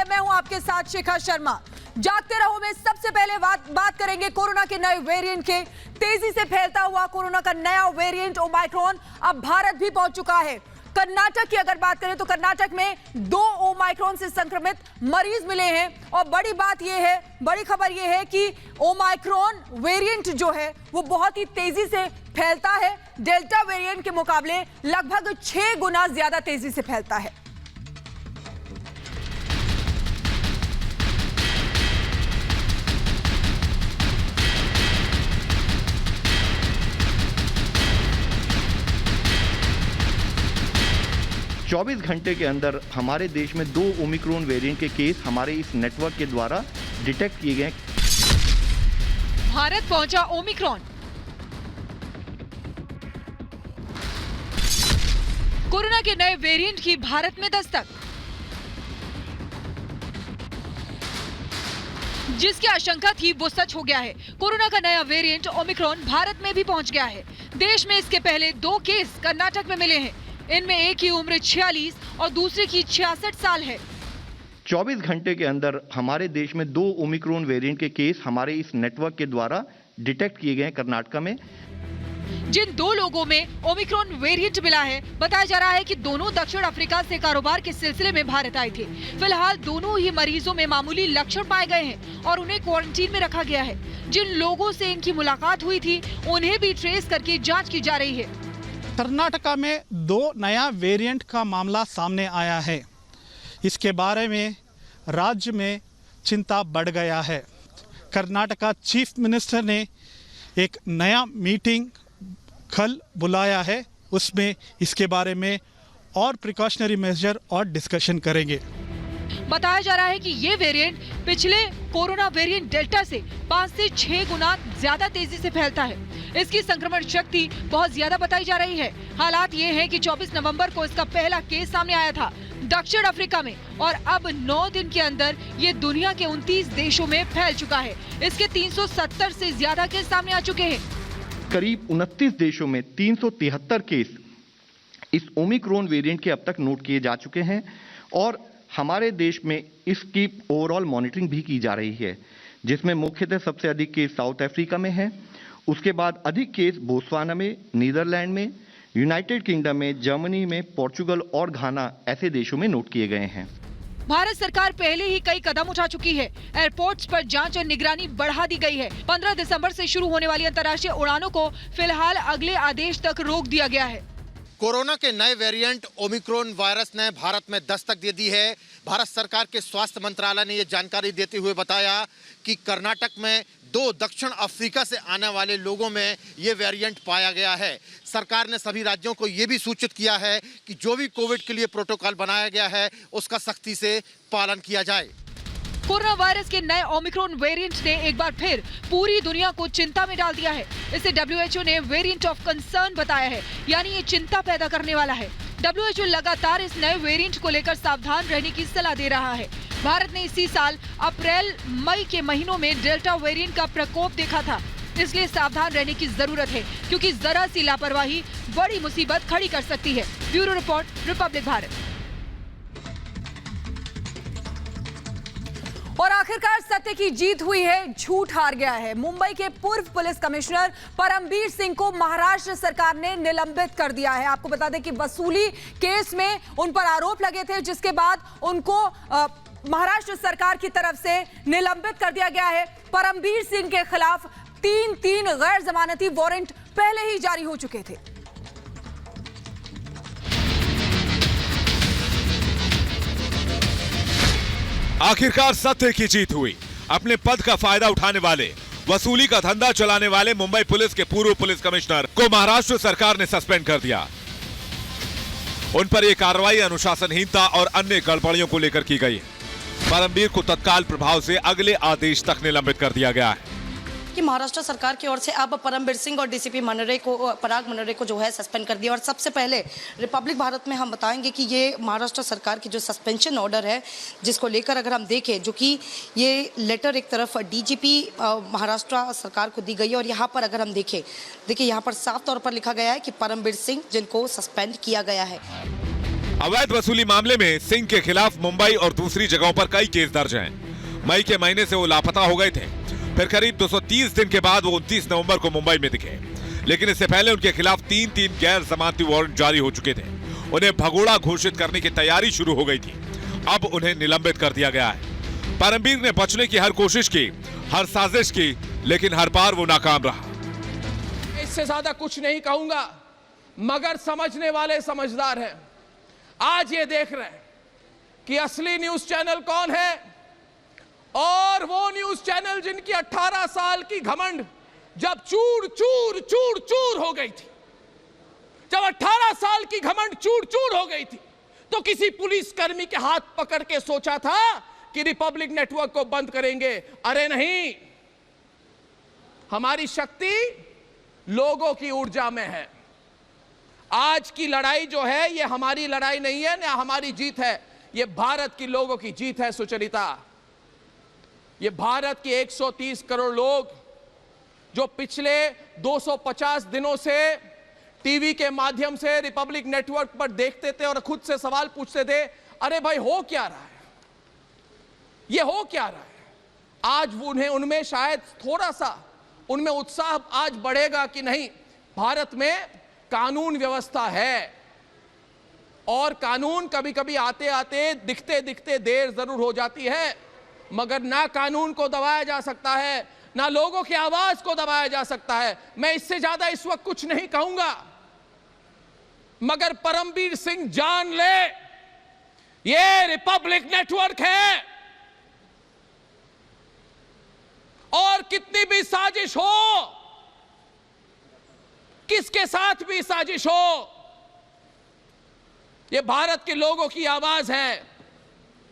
मैं हूं आपके साथ शिखा शर्मा। जागते रहो में सबसे पहले बात करेंगे कोरोना के नए वेरिएंट के। तेजी से फैलता हुआ कोरोना का नया वेरिएंट ओमाइक्रॉन अब भारत भी पहुंच चुका है। कर्नाटक की अगर बात करें तो कर्नाटक में 2 ओमाइक्रॉन से संक्रमित मरीज मिले हैं और बड़ी खबर यह है कि ओमाइक्रॉन वेरिएंट जो है वो बहुत ही तेजी से फैलता है। डेल्टा वेरिएंट के मुकाबले लगभग 6 गुना ज्यादा तेजी से फैलता है। चौबीस घंटे के अंदर हमारे देश में 2 ओमिक्रॉन वेरिएंट के केस हमारे इस नेटवर्क के द्वारा डिटेक्ट किए गए। भारत पहुंचा ओमिक्रॉन। कोरोना के नए वेरिएंट की भारत में दस्तक। जिसकी आशंका थी वो सच हो गया है। कोरोना का नया वेरिएंट ओमिक्रॉन भारत में भी पहुंच गया है। देश में इसके पहले 2 केस कर्नाटक में मिले हैं। इनमें एक की उम्र 46 और दूसरे की 66 साल है। 24 घंटे के अंदर हमारे देश में 2 ओमिक्रॉन वेरिएंट के केस हमारे इस नेटवर्क के द्वारा डिटेक्ट किए गए कर्नाटक में। जिन 2 लोगों में ओमिक्रॉन वेरिएंट मिला है, बताया जा रहा है कि दोनों दक्षिण अफ्रीका से कारोबार के सिलसिले में भारत आए थे। फिलहाल दोनों ही मरीजों में मामूली लक्षण पाए गए हैं और उन्हें क्वारंटीन में रखा गया है। जिन लोगों से इनकी मुलाकात हुई थी उन्हें भी ट्रेस करके जाँच की जा रही है। कर्नाटका में 2 नया वेरिएंट का मामला सामने आया है। इसके बारे में राज्य में चिंता बढ़ गया है। कर्नाटका चीफ मिनिस्टर ने एक नया मीटिंग कल बुलाया है। उसमें इसके बारे में और प्रिकॉशनरी मेजर और डिस्कशन करेंगे। बताया जा रहा है कि ये वेरिएंट पिछले कोरोना वेरिएंट डेल्टा से 5 से 6 गुना ज्यादा तेजी से फैलता है। इसकी संक्रमण शक्ति बहुत ज्यादा बताई जा रही है। हालात ये हैं कि 24 नवंबर को इसका पहला केस सामने आया था दक्षिण अफ्रीका में और अब 9 दिन के अंदर ये दुनिया के 29 देशों में फैल चुका है। इसके 370 से ज्यादा केस सामने आ चुके हैं। करीब 29 देशों में 373 केस इस ओमिक्रॉन वेरिएंट के अब तक नोट किए जा चुके हैं और हमारे देश में इसकी ओवरऑल मॉनिटरिंग भी की जा रही है, जिसमें मुख्यतः सबसे अधिक केस साउथ अफ्रीका में है। उसके बाद अधिक केस बोत्सवाना में, नीदरलैंड में, यूनाइटेड किंगडम में, जर्मनी में, पोर्चुगल और घाना ऐसे देशों में नोट किए गए हैं। भारत सरकार पहले ही कई कदम उठा चुकी है। एयरपोर्ट्स पर जांच और निगरानी बढ़ा दी गई है। 15 दिसंबर से शुरू होने वाली अंतर्राष्ट्रीय उड़ानों को फिलहाल अगले आदेश तक रोक दिया गया है। कोरोना के नए वेरिएंट ओमिक्रॉन वायरस ने भारत में दस्तक दे दी है। भारत सरकार के स्वास्थ्य मंत्रालय ने ये जानकारी देते हुए बताया कि कर्नाटक में 2 दक्षिण अफ्रीका से आने वाले लोगों में ये वेरिएंट पाया गया है। सरकार ने सभी राज्यों को ये भी सूचित किया है कि जो भी कोविड के लिए प्रोटोकॉल बनाया गया है उसका सख्ती से पालन किया जाए। कोरोना वायरस के नए ओमिक्रॉन वेरिएंट ने एक बार फिर पूरी दुनिया को चिंता में डाल दिया है। इसे WHO ने वेरिएंट ऑफ कंसर्न बताया है, यानी ये चिंता पैदा करने वाला है। WHO लगातार इस नए वेरिएंट को लेकर सावधान रहने की सलाह दे रहा है। भारत ने इसी साल अप्रैल मई के महीनों में डेल्टा वेरिएंट का प्रकोप देखा था, इसलिए सावधान रहने की जरूरत है क्योंकि जरा सी लापरवाही बड़ी मुसीबत खड़ी कर सकती है। Bureau report, Republic Bharat. और आखिरकार सत्य की जीत हुई है, झूठ हार गया है। मुंबई के पूर्व पुलिस कमिश्नर परमबीर सिंह को महाराष्ट्र सरकार ने निलंबित कर दिया है। आपको बता दें कि वसूली केस में उन पर आरोप लगे थे, जिसके बाद उनको महाराष्ट्र सरकार की तरफ से निलंबित कर दिया गया है। परमबीर सिंह के खिलाफ 3 गैर जमानती वारंट पहले ही जारी हो चुके थे। आखिरकार सत्य की जीत हुई। अपने पद का फायदा उठाने वाले, वसूली का धंधा चलाने वाले मुंबई पुलिस के पूर्व पुलिस कमिश्नर को महाराष्ट्र सरकार ने सस्पेंड कर दिया। उन पर यह कार्रवाई अनुशासनहीनता और अन्य गड़बड़ियों को लेकर की गई। परमबीर को तत्काल प्रभाव से अगले आदेश तक निलंबित कर दिया गया है। कि महाराष्ट्र सरकार की ओर से अब परमबीर सिंह और डीसीपी पराग मनोरे को जो है सस्पेंड कर दिया। और सबसे पहले रिपब्लिक भारत में हम बताएंगे कि ये महाराष्ट्र सरकार की जो सस्पेंशन ऑर्डर है, जिसको लेकर अगर हम देखें, जो कि ये लेटर एक तरफ डीजीपी महाराष्ट्र सरकार को दी गई है और यहाँ पर अगर हम देखिए यहाँ पर साफ तौर पर लिखा गया है कि परमबीर सिंह जिनको सस्पेंड किया गया है। अवैध वसूली मामले में सिंह के खिलाफ मुंबई और दूसरी जगहों पर कई केस दर्ज हैं। मई के महीने से वो लापता हो गए थे। फिर करीब 230 दिन के बाद वो 29 नवंबर को मुंबई में दिखे, लेकिन इससे पहले उनके खिलाफ 3 गैर जमानती वारंट जारी हो चुके थे। उन्हें भगोड़ा घोषित करने की तैयारी शुरू हो गई थी। अब उन्हें निलंबित कर दिया गया है। परमबीर ने बचने की हर कोशिश की, हर साजिश की, लेकिन हर बार वो नाकाम रहा। इससे ज्यादा कुछ नहीं कहूंगा, मगर समझने वाले समझदार हैं। आज ये देख रहे हैं कि असली न्यूज चैनल कौन है, और वो न्यूज चैनल जिनकी 18 साल की घमंड जब चूर चूर चूर चूर हो गई थी, जब 18 साल की घमंड चूर चूर हो गई थी, तो किसी पुलिसकर्मी के हाथ पकड़ के सोचा था कि रिपब्लिक नेटवर्क को बंद करेंगे। अरे नहीं, हमारी शक्ति लोगों की ऊर्जा में है। आज की लड़ाई जो है ये हमारी लड़ाई नहीं है, ना हमारी जीत है, ये भारत की लोगों की जीत है। सुचरिता, ये भारत के 130 करोड़ लोग जो पिछले 250 दिनों से टीवी के माध्यम से रिपब्लिक नेटवर्क पर देखते थे और खुद से सवाल पूछते थे, अरे भाई हो क्या रहा है, ये हो क्या रहा है। आज उन्हें उनमें शायद थोड़ा सा उनमें उत्साह आज बढ़ेगा कि नहीं, भारत में कानून व्यवस्था है, और कानून कभी कभी आते आते दिखते दिखते देर जरूर हो जाती है, मगर ना कानून को दबाया जा सकता है, ना लोगों की आवाज को दबाया जा सकता है। मैं इससे ज्यादा इस वक्त कुछ नहीं कहूंगा, मगर परमबीर सिंह जान ले, ये रिपब्लिक नेटवर्क है, और कितनी भी साजिश हो, किसके साथ भी साजिश हो, ये भारत के लोगों की आवाज है।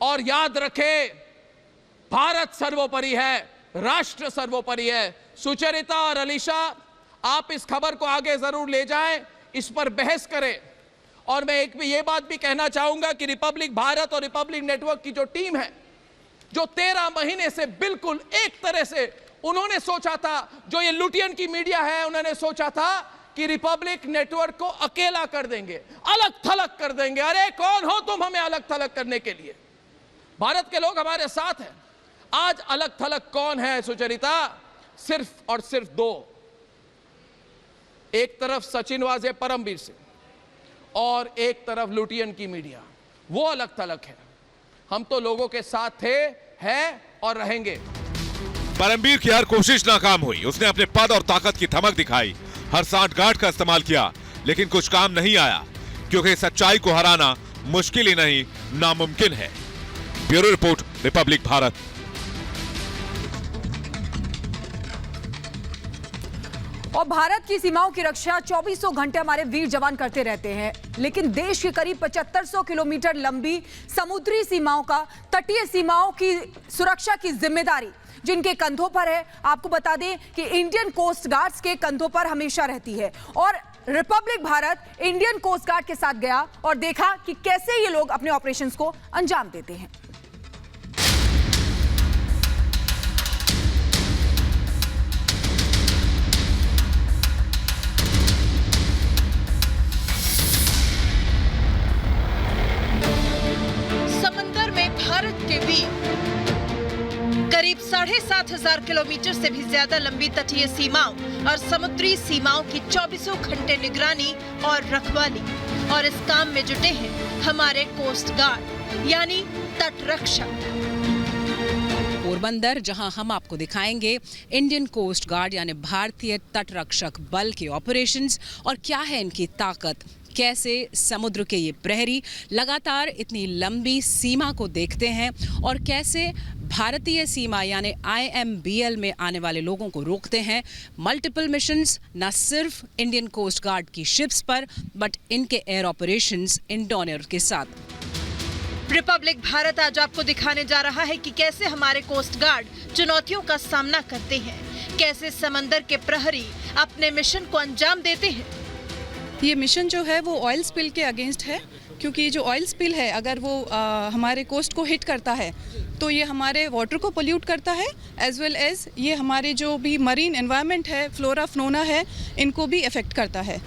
और याद रखे, भारत सर्वोपरि है, राष्ट्र सर्वोपरि है। सुचरिता और अलीशा, आप इस खबर को आगे जरूर ले जाएं, इस पर बहस करें। और मैं एक भी ये बात भी कहना चाहूंगा कि रिपब्लिक भारत और रिपब्लिक नेटवर्क की जो टीम है, जो 13 महीने से बिल्कुल एक तरह से उन्होंने सोचा था, जो ये लुटियन की मीडिया है, उन्होंने सोचा था कि रिपब्लिक नेटवर्क को अकेला कर देंगे, अलग थलग कर देंगे। अरे कौन हो तुम हमें अलग थलग करने के लिए? भारत के लोग हमारे साथ हैं। आज अलग थलग कौन है सुचरिता? सिर्फ और सिर्फ दो। एक तरफ सचिन वाजे परमबीर सिंह, और एक तरफ लुटियन की मीडिया, वो अलग थलग है। हम तो लोगों के साथ थे, हैं और रहेंगे। परमबीर की हर कोशिश नाकाम हुई। उसने अपने पद और ताकत की धमक दिखाई, हर सांठगांठ का इस्तेमाल किया, लेकिन कुछ काम नहीं आया, क्योंकि सच्चाई को हराना मुश्किल ही नहीं, नामुमकिन है। Bureau report, Republic Bharat. और भारत की सीमाओं की रक्षा 2400 घंटे हमारे वीर जवान करते रहते हैं, लेकिन देश की करीब 7500 किलोमीटर लंबी समुद्री सीमाओं का, तटीय सीमाओं की सुरक्षा की जिम्मेदारी जिनके कंधों पर है, आपको बता दें कि इंडियन कोस्ट गार्ड्स के कंधों पर हमेशा रहती है। और republic Bharat Indian coast guard के साथ गया और देखा कि कैसे ये लोग अपने ऑपरेशंस को अंजाम देते हैं। समंदर में भारत के वीर, करीब 7,500 किलोमीटर से भी ज्यादा लंबी तटीय सीमाओं और समुद्री सीमाओं की 24 घंटे निगरानी और रखवाली, और इस काम में जुटे हैं हमारे कोस्ट गार्ड यानी तटरक्षक। पोरबंदर, जहां हम आपको दिखाएंगे इंडियन कोस्ट गार्ड यानी भारतीय तटरक्षक बल के ऑपरेशंस और क्या है इनकी ताकत, कैसे समुद्र के ये प्रहरी लगातार इतनी लंबी सीमा को देखते हैं और कैसे भारतीय सीमा यानी IMBL में आने वाले लोगों को रोकते हैं। मल्टीपल मिशंस न सिर्फ इंडियन कोस्ट गार्ड की शिप्स पर, बट इनके एयर ऑपरेशंस इंडोनियर के साथ। रिपब्लिक भारत आज आपको दिखाने जा रहा है कि कैसे हमारे कोस्ट गार्ड चुनौतियों का सामना करते हैं, कैसे समंदर के प्रहरी अपने मिशन को अंजाम देते हैं। ये मिशन जो है वो ऑयल स्पिल के अगेंस्ट है, क्योंकि जो ऑयल स्पिल है अगर वो हमारे कोस्ट को हिट करता है तो ये हमारे वाटर को पोल्यूट करता है, एज वेल एज ये हमारे जो भी मरीन एनवायरनमेंट है, फ्लोरा फ्लोना है, इनको भी इफेक्ट करता है।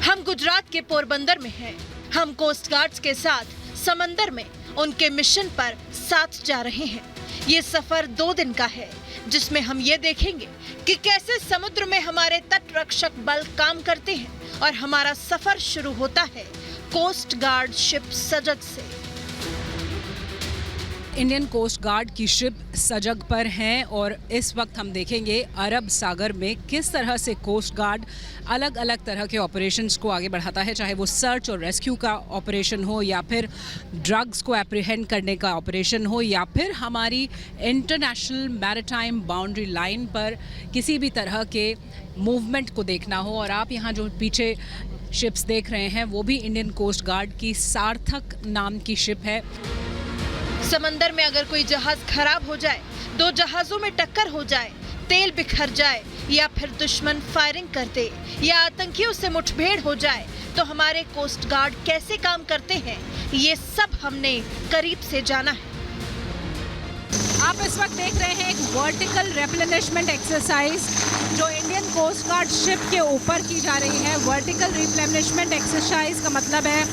हम गुजरात के पोरबंदर में हैं, हम कोस्ट गार्ड्स के साथ समंदर में उनके मिशन पर साथ जा रहे हैं। ये सफर 2 दिन का है, जिसमें हम ये देखेंगे कि कैसे समुद्र में हमारे तट रक्षक बल काम करते हैं और हमारा सफर शुरू होता है कोस्ट गार्ड शिप सजग से। इंडियन कोस्ट गार्ड की शिप सजग पर हैं और इस वक्त हम देखेंगे अरब सागर में किस तरह से कोस्ट गार्ड अलग अलग तरह के ऑपरेशंस को आगे बढ़ाता है, चाहे वो सर्च और रेस्क्यू का ऑपरेशन हो या फिर ड्रग्स को एप्रीहेंड करने का ऑपरेशन हो या फिर हमारी इंटरनेशनल मैरीटाइम बाउंड्री लाइन पर किसी भी तरह के मूवमेंट को देखना हो। और आप यहाँ जो पीछे शिप्स देख रहे हैं वो भी इंडियन कोस्ट गार्ड की सार्थक नाम की शिप है। समंदर में अगर कोई जहाज खराब हो जाए, 2 जहाजों में टक्कर हो जाए, तेल बिखर जाए या फिर दुश्मन फायरिंग कर दे या आतंकियों से मुठभेड़ हो जाए, तो हमारे कोस्ट गार्ड कैसे काम करते हैं, ये सब हमने करीब से जाना है। आप इस वक्त देख रहे हैं एक वर्टिकल रिप्लेनिशमेंट एक्सरसाइज जो इंडियन कोस्ट गार्ड शिप के ऊपर की जा रही है। वर्टिकल रिप्लेनिशमेंट एक्सरसाइज का मतलब है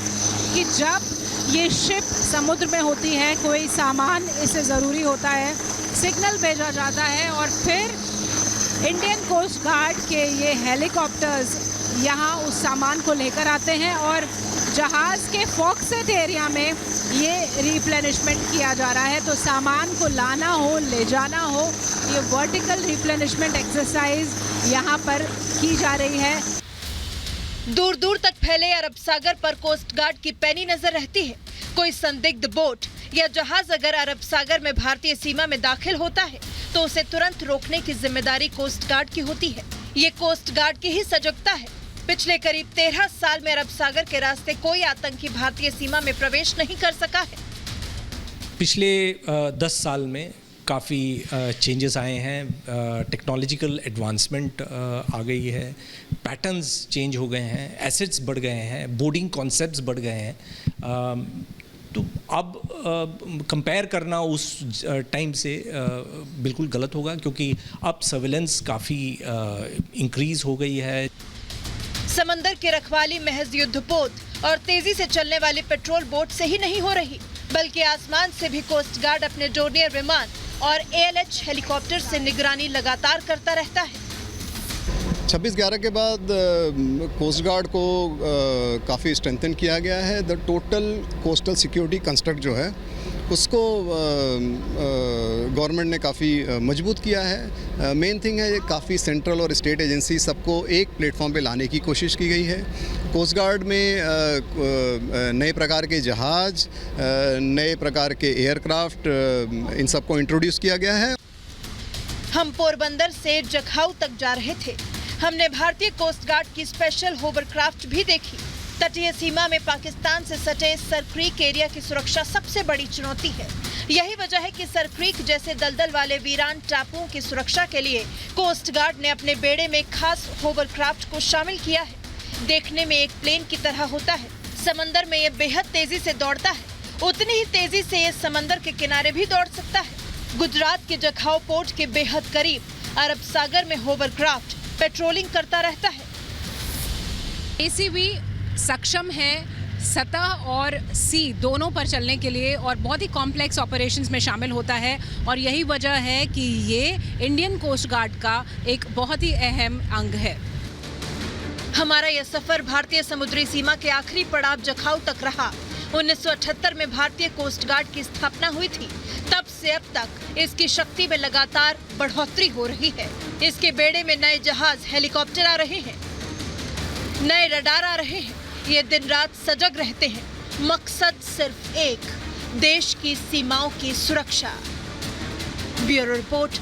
कि जब ये शिप समुद्र में होती है, कोई सामान इसे ज़रूरी होता है, सिग्नल भेजा जाता है और फिर इंडियन कोस्ट गार्ड के ये हेलीकॉप्टर्स यहाँ उस सामान को लेकर आते हैं और जहाज़ के फॉक्सेट एरिया में ये रिप्लेनिशमेंट किया जा रहा है। तो सामान को लाना हो, ले जाना हो, ये वर्टिकल रिप्लेनिशमेंट एक्सरसाइज यहाँ पर की जा रही है। दूर दूर तक फैले अरब सागर पर कोस्ट गार्ड की पैनी नजर रहती है। कोई संदिग्ध बोट या जहाज अगर अरब सागर में भारतीय सीमा में दाखिल होता है तो उसे तुरंत रोकने की जिम्मेदारी कोस्ट गार्ड की होती है। ये कोस्ट गार्ड की ही सजगता है। पिछले करीब 13 साल में अरब सागर के रास्ते कोई आतंकी भारतीय सीमा में प्रवेश नहीं कर सका है। पिछले 10 साल में काफ़ी चेंजेस आए हैं, टेक्नोलॉजिकल एडवांसमेंट आ गई है, पैटर्न्स चेंज हो गए हैं, एसेट्स बढ़ गए हैं, बोर्डिंग कॉन्सेप्ट्स बढ़ गए हैं। तो अब कंपेयर करना उस टाइम से बिल्कुल गलत होगा, क्योंकि अब सर्विलेंस काफ़ी इंक्रीज़ हो गई है। समंदर की रखवाली महज युद्धपोत और तेजी से चलने वाली पेट्रोल बोट से ही नहीं हो रही, बल्कि आसमान से भी कोस्ट गार्ड अपने डोर्नियर विमान और ALH हेलीकॉप्टर से निगरानी लगातार करता रहता है। 26/11 के बाद कोस्ट गार्ड को काफ़ी स्ट्रेंथन किया गया है। The total coastal security construct जो है उसको गवर्नमेंट ने काफ़ी मजबूत किया है। मेन थिंग है काफ़ी सेंट्रल और स्टेट एजेंसी सबको एक प्लेटफॉर्म पे लाने की कोशिश की गई है। कोस्ट गार्ड में नए प्रकार के जहाज, नए प्रकार के एयरक्राफ्ट, इन सबको इंट्रोड्यूस किया गया है। हम पोरबंदर से जखाऊ तक जा रहे थे। हमने भारतीय कोस्ट गार्ड की स्पेशल होवरक्राफ्ट भी देखी। तटीय सीमा में पाकिस्तान से सटे सर क्रीक एरिया की सुरक्षा सबसे बड़ी चुनौती है। यही वजह है कि सर क्रीक जैसे दलदल वाले वीरान टापुओं की सुरक्षा के लिए कोस्ट गार्ड ने अपने बेड़े में खास होवरक्राफ्ट को शामिल किया है। देखने में एक प्लेन की तरह होता है। समंदर में ये बेहद तेजी से दौड़ता है। उतनी ही तेजी से ये समंदर के किनारे भी दौड़ सकता है। गुजरात के जखाऊ पोर्ट के बेहद करीब अरब सागर में होवरक्राफ्ट पेट्रोलिंग करता रहता है। ACV सक्षम है सतह और सी दोनों पर चलने के लिए और बहुत ही कॉम्प्लेक्स ऑपरेशंस में शामिल होता है और यही वजह है कि ये इंडियन कोस्ट गार्ड का एक बहुत ही अहम अंग है। हमारा यह सफर भारतीय समुद्री सीमा के आखिरी पड़ाव जखाऊ तक रहा। 1978 में भारतीय कोस्ट गार्ड की स्थापना हुई थी। तब से अब तक इसकी शक्ति में लगातार बढ़ोतरी हो रही है। इसके बेड़े में नए जहाज, हेलीकॉप्टर आ रहे हैं, नए रडार आ रहे हैं। ये दिन रात सजग रहते हैं। मकसद सिर्फ एक, देश की सीमाओं की सुरक्षा। Bureau report,